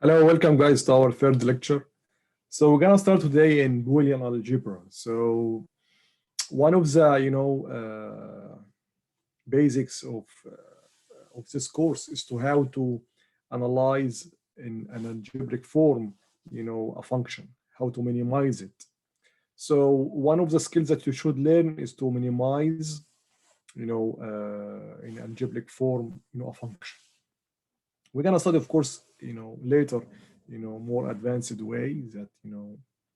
Hello, welcome guys to our third lecture. So we're gonna start today in Boolean algebra. So one of the basics of this course is to how to analyze in an algebraic form, a function, how to minimize it. So one of the skills that you should learn is to minimize, in algebraic form, a function. We're gonna study, of course, later, more advanced way that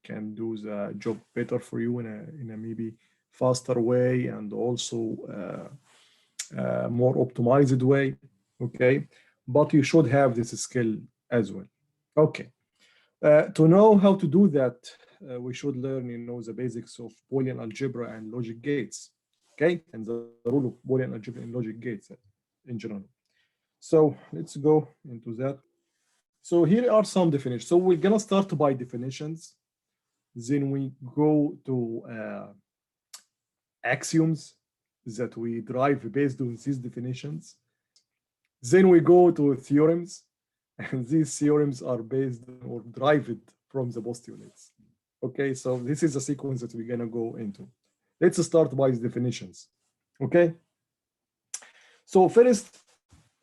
can do the job better for you in a maybe faster way and also more optimized way. Okay, but you should have this skill as well. Okay, to know how to do that, we should learn, the basics of Boolean algebra and logic gates. Okay, and the rule of Boolean algebra and logic gates in general. So let's go into that. So here are some definitions. So we're gonna start by definitions. Then we go to axioms that we derive based on these definitions. Then we go to theorems, and these theorems are based or derived from the postulates. Okay, so this is the sequence that we're gonna go into. Let's start by the definitions. Okay. So first,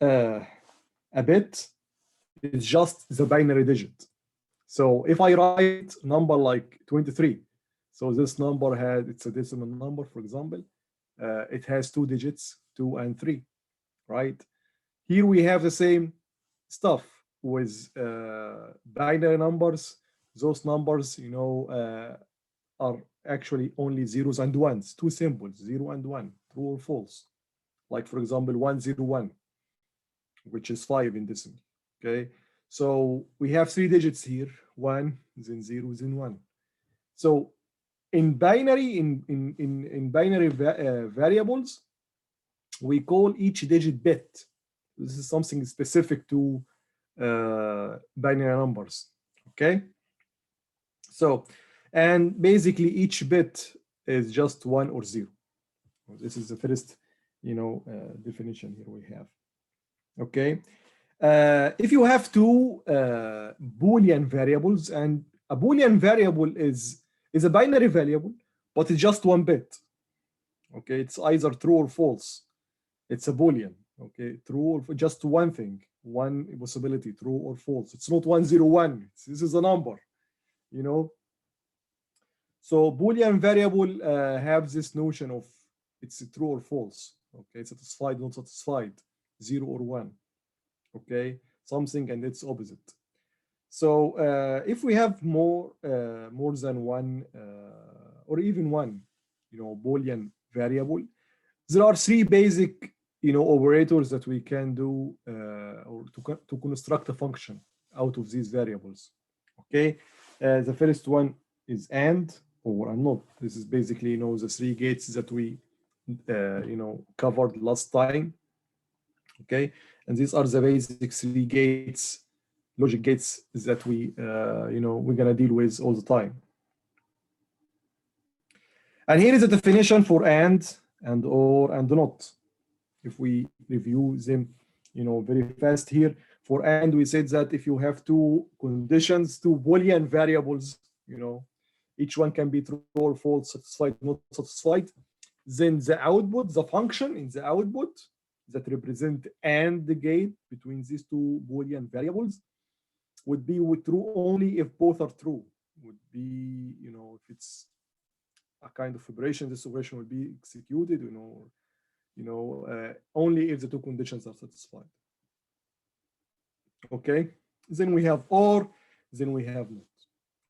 a bit is just the binary digit. So if I write number like 23, so this number it's a decimal number, for example, it has two digits, 2 and 3, right? Here we have the same stuff with binary numbers. Those numbers, are actually only zeros and ones, two symbols, 0 and 1, true or false. Like, for example, 101, which is 5 in decimal. Okay, so we have three digits here, 1, then 0, then 1. So in binary binary variables, we call each digit bit. This is something specific to binary numbers. Okay, so and basically each bit is just 1 or 0. This is the first definition here we have. Okay, if you have two Boolean variables, and a Boolean variable is a binary variable, but it's just one bit. Okay, it's either true or false. It's a Boolean. Okay, true or just one thing, one possibility, true or false. It's not 101. This is a number, So Boolean variable have this notion of it's true or false. Okay, satisfied, not satisfied, 0 or 1. Okay, something and its opposite. So if we have more than one or even one, Boolean variable, there are three basic, operators that we can do or to construct a function out of these variables. Okay, the first one is and or not. This is basically, the three gates that we, covered last time. Okay, and these are the basic three gates, logic gates that we, we're gonna deal with all the time. And here is a definition for and or, and not. If we review them, very fast here. For and, we said that if you have two conditions, two Boolean variables, each one can be true or false, satisfied, not satisfied, then the output, the function in the output that represent and the gate between these two Boolean variables would be true only if both are true. Would be, if it's a kind of operation, this operation will be executed, only if the two conditions are satisfied. Okay, then we have or, then we have not.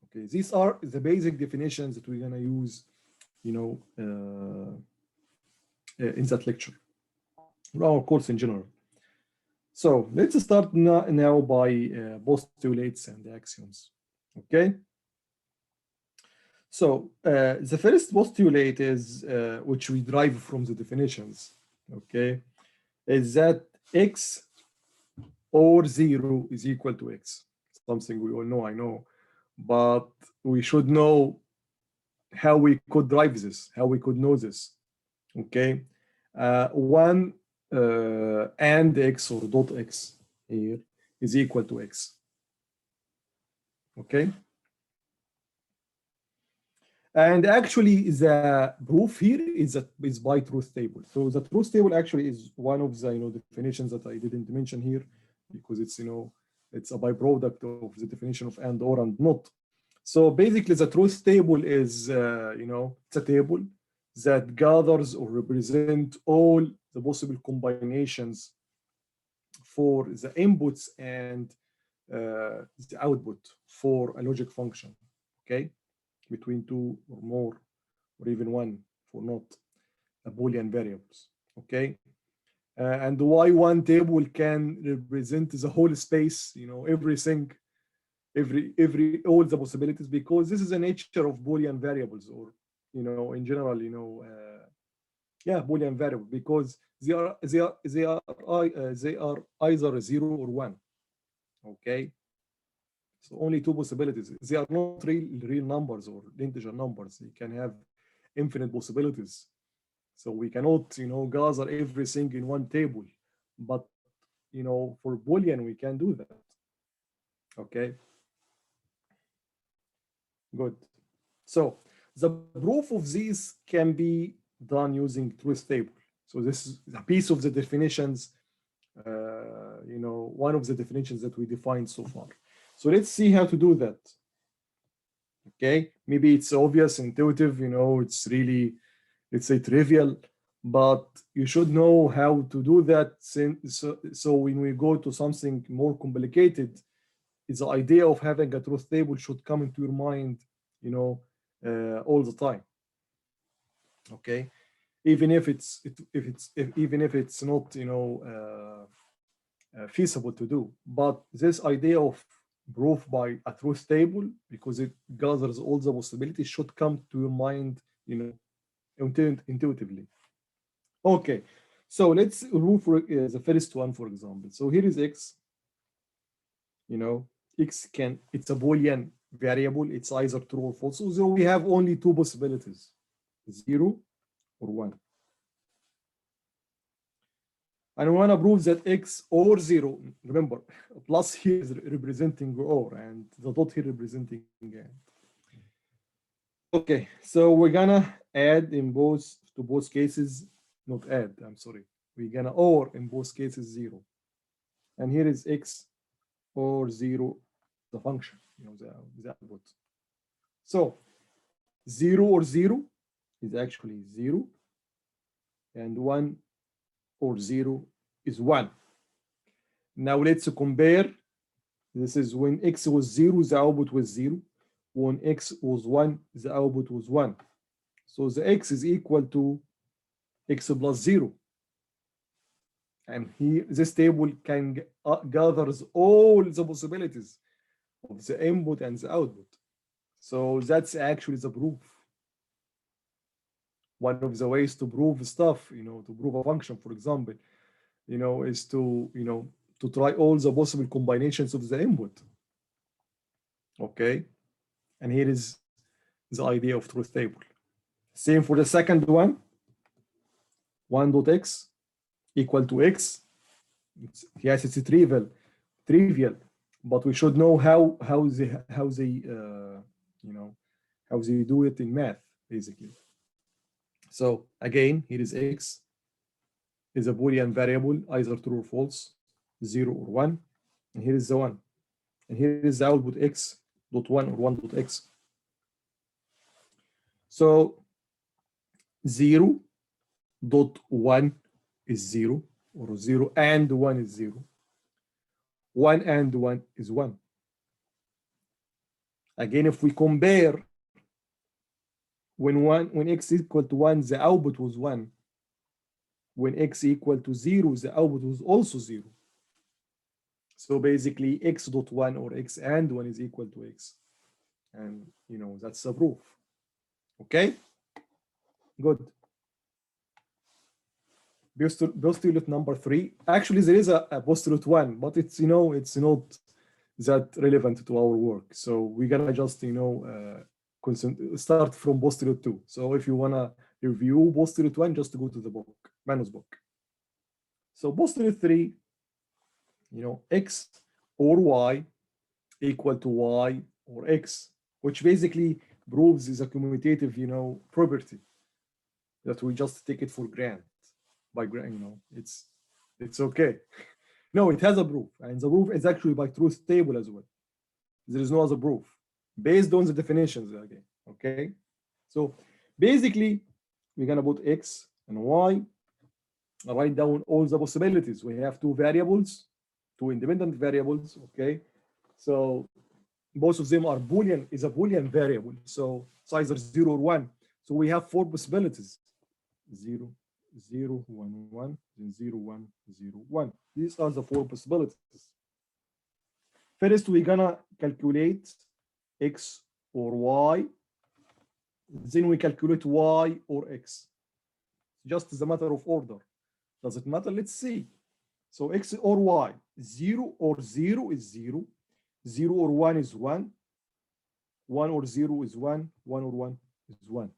Okay, these are the basic definitions that we're gonna use, in that lecture, our course in general. So let's start now by postulates and axioms. Okay. So the first postulate is, which we derive from the definitions, okay, is that x or 0 is equal to x. Something we all know, I know, but we should know how we could derive this, how we could know this. Okay, one and x or dot x here is equal to x. Okay. And actually, the proof here is by truth table. So the truth table actually is one of the definitions that I didn't mention here, because it's it's a byproduct of the definition of and, or, and not. So basically, the truth table is it's a table that gathers or represent all the possible combinations for the inputs and the output for a logic function. Okay. Between two or more, or even one for not a Boolean variables. Okay, and why one table can represent the whole space, everything, all the possibilities, because this is the nature of Boolean variables, or in general, yeah, Boolean variable, because they are either 0 or 1. Okay. So only two possibilities. They are not real numbers or integer numbers. You can have infinite possibilities. So we cannot, gather everything in one table. But, for Boolean, we can do that. Okay. Good. So the proof of these can be done using truth table. So this is a piece of the definitions, one of the definitions that we defined so far. So let's see how to do that. Okay, maybe it's obvious, intuitive, it's really, let's say, trivial, but you should know how to do that. So when we go to something more complicated, it's the idea of having a truth table should come into your mind, all the time. Okay, even if it's not, feasible to do, but this idea of proof by a truth table, because it gathers all the possibilities, should come to your mind, intuitively. Okay, so let's prove the first one, for example. So here is x. X it's a Boolean variable. It's either true or false. So we have only two possibilities, 0 or 1. And we want to prove that x or 0, remember, plus here is representing or, and the dot here representing and. Okay, so we're gonna add to both cases, not add, I'm sorry. We're gonna or in both cases 0. And here is x or 0, the function, the output. So 0 or 0 is actually 0, and 1 or 0 is 1. Now let's compare. This is when x was 0, the output was 0. When x was 1, the output was 1. So the x is equal to x plus 0. And here, this table gathers all the possibilities of the input and the output. So that's actually the proof. One of the ways to prove stuff, to prove a function, for example, is to, to try all the possible combinations of the input. Okay. And here is the idea of truth table. Same for the second one. 1.x equal to x. Yes, it's trivial, but we should know how they do it in math, basically. So again, here is x is a Boolean variable, either true or false, 0 or 1, and here is the 1, and here is the output x dot 1 or 1.x. So 0 dot 1 is 0, or 0 and 1 is 0. 1 and 1 is 1. Again, if we compare, when x equal to 1, the output was 1. When x equal to 0, the output was also 0. So basically, x dot 1 or x and 1 is equal to x. And, that's the proof. Okay? Good. Postulate number 3. Actually, there is a postulate 1, but it's, it's not that relevant to our work. So we're gonna just, start from postulate 2. So if you wanna review postulate 1, just go to the book, Manu's book. So postulate 3, x or y equal to y or X, which basically proves is a commutative, property that we just take it for granted. It's okay. No, it has a proof, and the proof is actually by truth table as well. There is no other proof based on the definitions again. Okay, so basically we're gonna put X and Y. I write down all the possibilities. We have two variables, two independent variables. Okay, so both of them are Boolean, is a Boolean variable. So it's either 0 or 1. So we have four possibilities: 0, 0, 1, 1, then 0, 1, 0, 1. These are the four possibilities. First, we're gonna calculate X or Y. Then we calculate Y or X. Just as a matter of order. Does it matter? Let's see. So X or Y, 0 or 0 is 0. 0 or 1 is 1. 1 or 0 is 1. 1 or 1 is 1.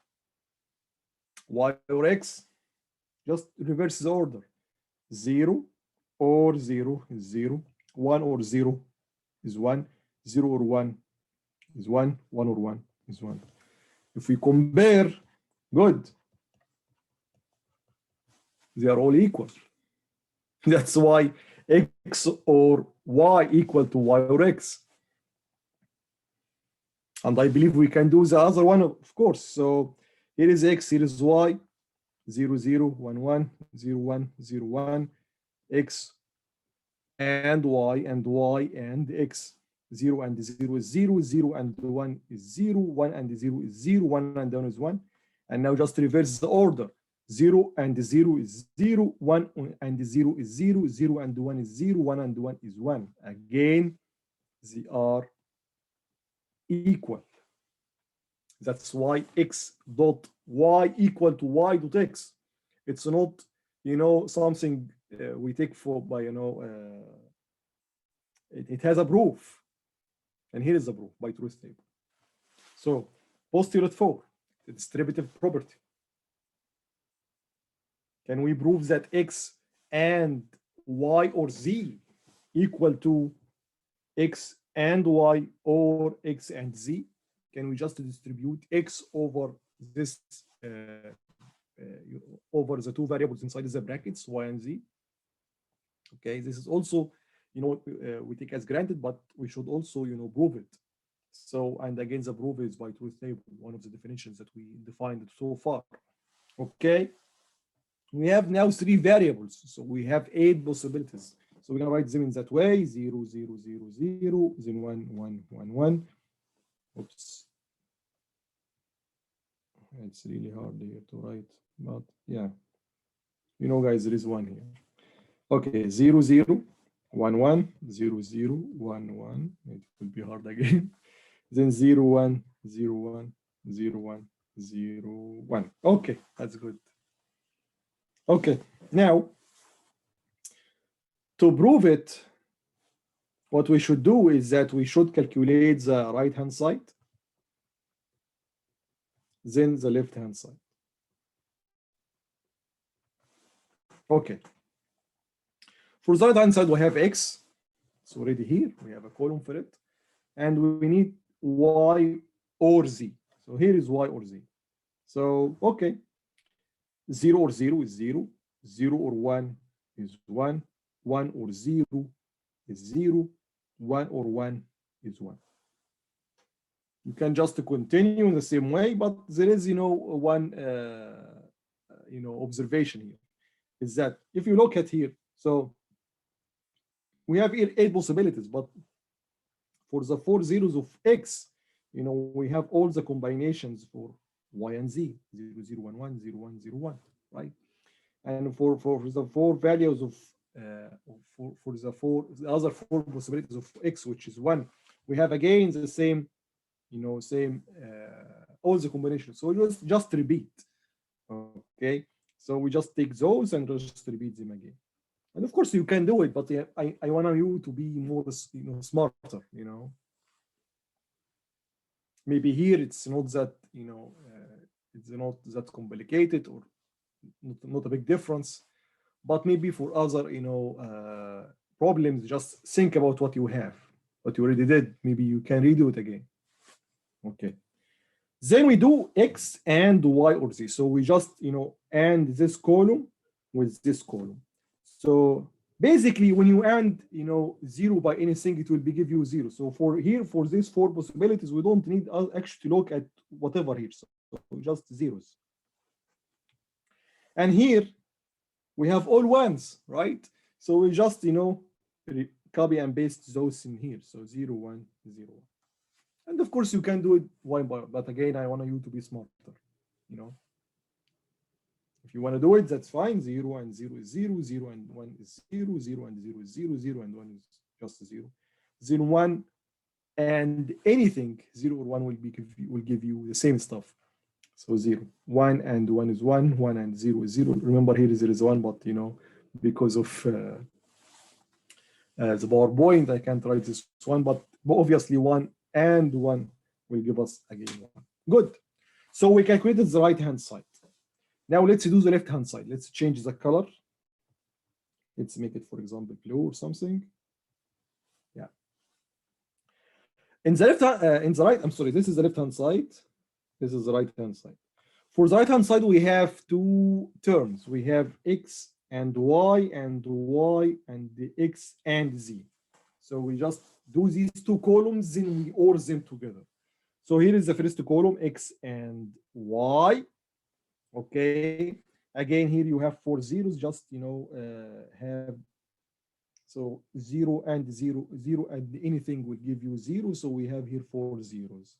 Y or X, just reverse the order. 0 or 0 is 0. 1 or 0 is 1. 0 or 1 is 1. 1 or 1 is 1. If we compare, good. They are all equal. That's why X or Y equal to Y or X. And I believe we can do the other one, of course. So here is X, here is Y, 0, 0, 1, 1, 0, 1, 0, 1, X and Y and X. 0 and 0 is 0, 0 and 1 is 0, 1 and 0 is 0, 1 and 1 is 1. And now just reverse the order. 0 and 0 is 0, 1 and 0 is 0, 0 and 1 is 0, 1 and 1 is 1. Again, they are equal. That's why X dot Y equal to Y dot X. It's not, something we take for by, it has a proof. And here is the proof by truth table. So postulate 4, the distributive property. Can we prove that X and Y or Z equal to X and Y or X and Z? Can we just distribute X over this over the two variables inside the brackets, Y and Z? Okay, this is also, we take as granted, but we should also, prove it. So, and again, the proof is by truth table, one of the definitions that we defined so far. Okay. We have now 3 variables, so we have 8 possibilities. So we're gonna write them in that way: 0, 0, 0, 0, then 1, 1, 1, 1. Oops, it's really hard here to write, but yeah, guys, there is 1 here. Okay, 0, 0, 1, 1, 0, 0, 1, 1. It will be hard again. Then 0, 1, 0, 1, 0, 1, 0, 1. Okay, that's good. Okay, now to prove it, what we should do is that we should calculate the right-hand side, then the left-hand side. Okay. For the right-hand side, we have X. It's already here. We have a column for it. And we need Y or Z. So here is Y or Z. So, okay. 0 or 0 is 0. 0 or 1 is 1. 1 or 0 is 0. 1 or 1 is 1. You can just continue in the same way, but there is, one, observation here. Is that if you look at here, so we have here 8 possibilities, but for the 4 zeros of X, we have all the combinations for Y and Z, 0, 0, 1, 1, 0, 1, 0, 1, right? And for the 4 values of for the other 4 possibilities of X, which is 1, we have again the same, all the combinations. So just repeat, okay? So we just take those and just repeat them again. And of course you can do it, but I want you to be more, smarter, Maybe here it's not that, it's not that complicated or not a big difference, but maybe for other, problems, just think about what you have, what you already did. Maybe you can redo it again. Okay. Then we do X and Y or Z. So we just, AND this column with this column. So basically, when you AND, 0 by anything, it will give you 0. So for these 4 possibilities, we don't need actually to look at whatever here. So just zeros. And here we have all ones, right? So we just, copy and paste those in here. So 0, 1, 0, 1. And of course, you can do it one by one. But again, I want you to be smarter, If you want to do it, that's fine. 0 and 0 is 0, 0 and 1 is 0, 0 and 0 is 0, 0 and 1 is just 0. 0, 1 and anything 0 or 1 will give you the same stuff. So 0, 1 and 1 is 1, 1 and 0 is 0. Remember here there is 1, but because of the PowerPoint, I can't write this one, but obviously 1 and 1 will give us again 1. Good. So we calculated the right hand side. Now let's do the left hand side. Let's change the color. Let's make it, for example, blue or something. Yeah. In the left hand, I'm sorry, this is the left hand side. This is the right hand side. For the right hand side, we have 2 terms. We have X and Y and the X and Z. So we just do these 2 columns, then we OR them together. So here is the first column, X and Y. Okay. Again, here you have 4 zeros, just, have, so 0 and 0, 0 and anything will give you 0. So we have here 4 zeros.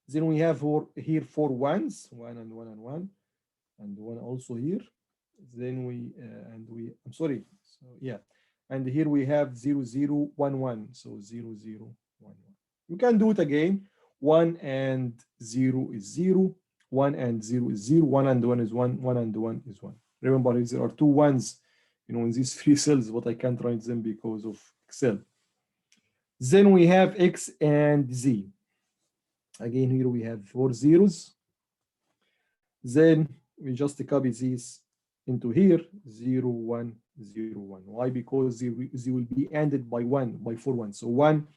Then we have here 4 ones, 1 and 1 and 1, and 1 also here. Then I'm sorry. So yeah. And here we have 0, 0, 1, 1. So 0, 0, 1, 1. You can do it again. 1 and 0 is 0. 1 and 0 is 0. 1 and 1 is 1. 1 and 1 is 1. Remember, there are 2 ones, in these 3 cells, but I can't write them because of Excel. Then we have X and Z. Again, here we have 4 zeros. Then we just copy these into here, 0, 1, 0, 1. Why? Because they will be ended by 1, by 4 ones. So 1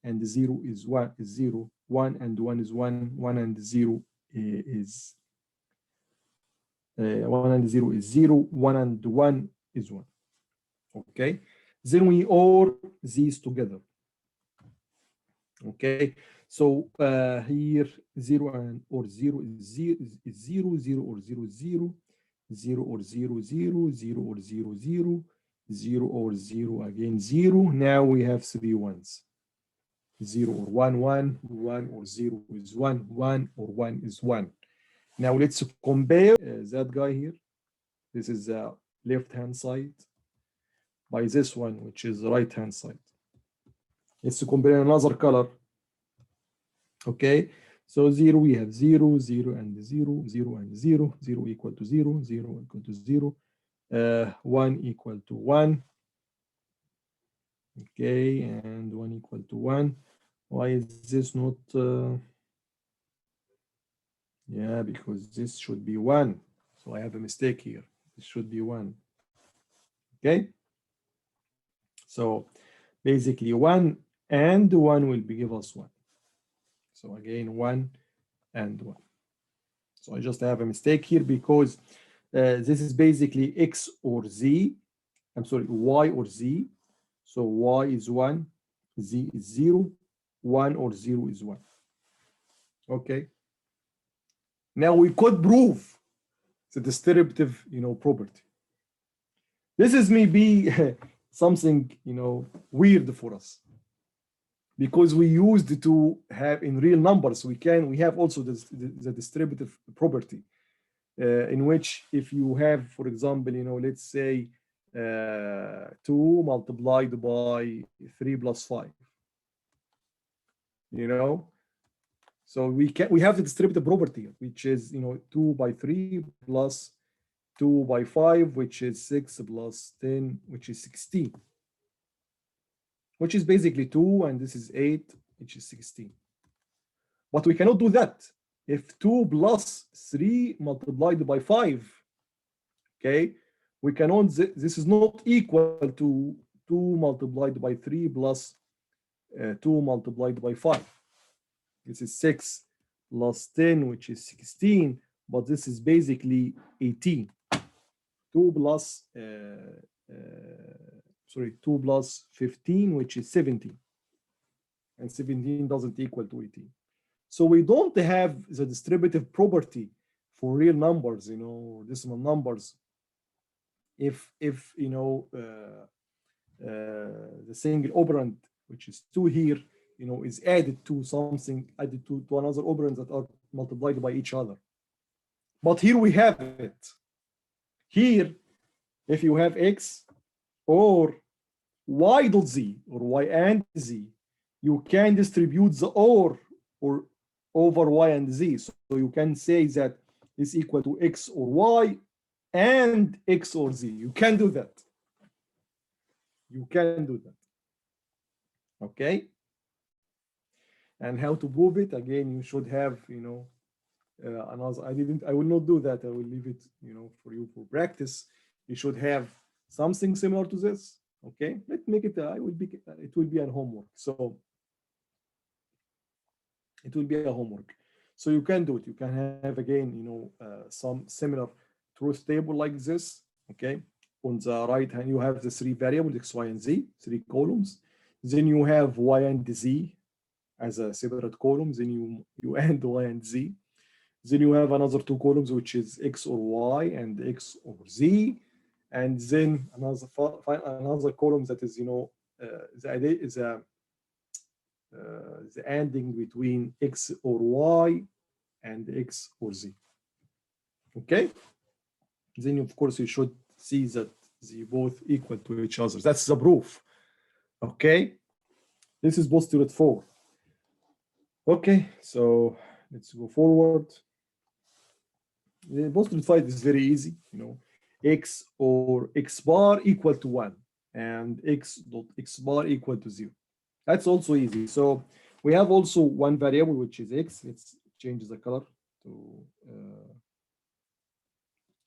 and 0 is 1 is 0. 1 and 1 is 1. 1 and 0 is 1 and 0 is 0. 1 and 1 is 1. Okay. Then we OR these together. Okay. So here 0 and or 0 is 0, 0 or 0, 0, 0 or 0, 0, 0 or 0, 0, 0 or 0 again 0. Now we have 3 ones. 0 or 1, 1, 1 or 0 is 1, 1 or 1 is 1. Now let's compare that guy here. This is the left hand side by this one, which is the right hand side. Let's compare another color. Okay, so 0, we have 0, 0 and 0, 0 and 0, 0 equal to 0, 0 equal to 0, 1 equal to 1. Okay, and 1 equal to 1. Why is this not? Yeah, because this should be 1. So I have a mistake here. This should be 1. Okay. So basically 1 and 1 will give us 1. So again, 1 and 1. So I just have a mistake here because this is basically X or Z. I'm sorry, Y or Z. So Y is 1, Z is 0, 1 or 0 is 1. Okay. Now we could prove the distributive, property. This is maybe something, weird for us, because we used to have in real numbers. We have also the distributive property, in which if you have, for example, let's say 2 multiplied by 3 plus 5. So we have the distributive property, which is 2 by 3 plus 2 by 5, which is 6 plus 10, which is 16, which is basically 2, and this is 8, which is 16. But we cannot do that if 2 plus 3 multiplied by 5. Okay, we cannot. This is not equal to 2 multiplied by 3 plus 2 multiplied by 5. This is 6 plus 10, which is 16, but this is basically 18. 2 plus 2 plus 15, which is 17. And 17 doesn't equal to 18. So we don't have the distributive property for real numbers, you know, or decimal numbers. If you know, the single operand, which is 2 here, you know, is added to something, added to another operand that are multiplied by each other. But here we have it. Here, if you have x or y dot z or y and z, you can distribute the or over y and z. So you can say that is equal to x or y and x or z. You can do that. You can do that. Okay. And how to prove it? Again, you should have, you know, another. I will not do that. I will leave it, you know, for you for practice. You should have something similar to this. Okay. Let's make it. It will be a homework. So it will be a homework. So you can do it. You can have again, you know, some similar truth table like this. Okay. On the right hand, you have the 3 variables x, y, and z, 3 columns. Then you have y and z as a separate column. Then you add y and z. Then you have another 2 columns, which is x or y and x or z. And then another column that is, you know, the idea is the ending between x or y and x or z. Okay. Then of course you should see that they both equal to each other. That's the proof. Okay. This is postulate 4. Okay, so let's go forward. The postulate 5 is very easy, you know, x or x bar equal to 1 and x dot x bar equal to 0. That's also easy. So we have also one variable, which is x. Let's change the color to,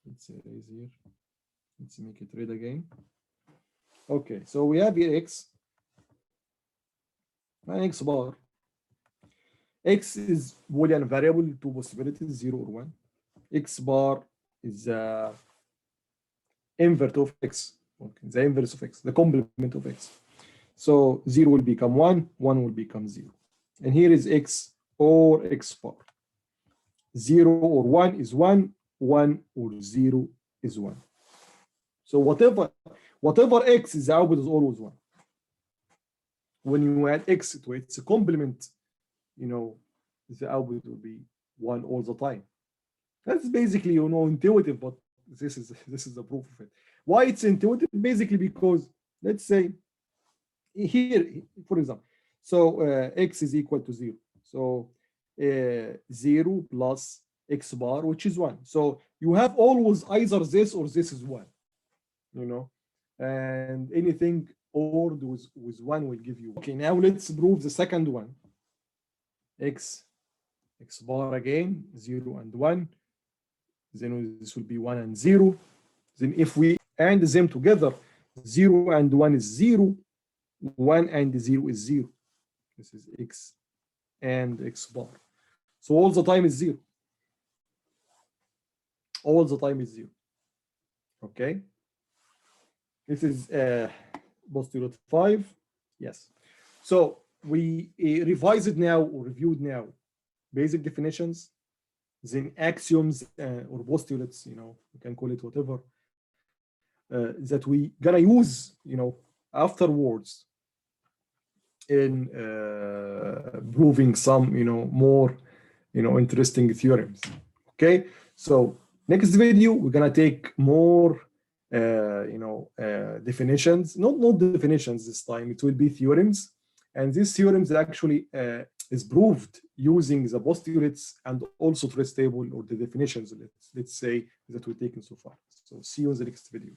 let's erase here. Let's make it red again. Okay, so we have here x and x bar. X is Boolean variable, 2 possibilities, 0 or 1. X bar is the invert of x, okay, the inverse of x, the complement of x. So 0 will become 1, 1 will become 0. And here is x or x bar. 0 or 1 is 1, 1 or 0 is 1. So whatever x is, the output is always 1. When you add x to its complement, you know, the output will be 1 all the time. That's basically, you know, intuitive, but this is the proof of it. Why it's intuitive? Basically because, let's say, here, for example, so x is equal to 0. So 0 plus x bar, which is 1. So you have always either this or this is 1, you know, and anything ORed with 1 will give you. Okay, now let's prove the second one. X bar again, 0 and 1. Then this will be 1 and 0. Then if we add them together, 0 and 1 is 0. 1 and 0 is 0. This is x and x bar. So all the time is 0. All the time is 0. Okay. This is postulate 5. Yes. So we revised now or reviewed now basic definitions, then axioms or postulates, you know, you can call it whatever, that we gonna use, you know, afterwards in proving some, you know, more, you know, interesting theorems. Okay, so next video we're gonna take more you know, definitions, not definitions this time, it will be theorems, and these theorems actually is proved using the postulates and also trace table or the definitions, let's say, that we've taken so far. So see you in the next video.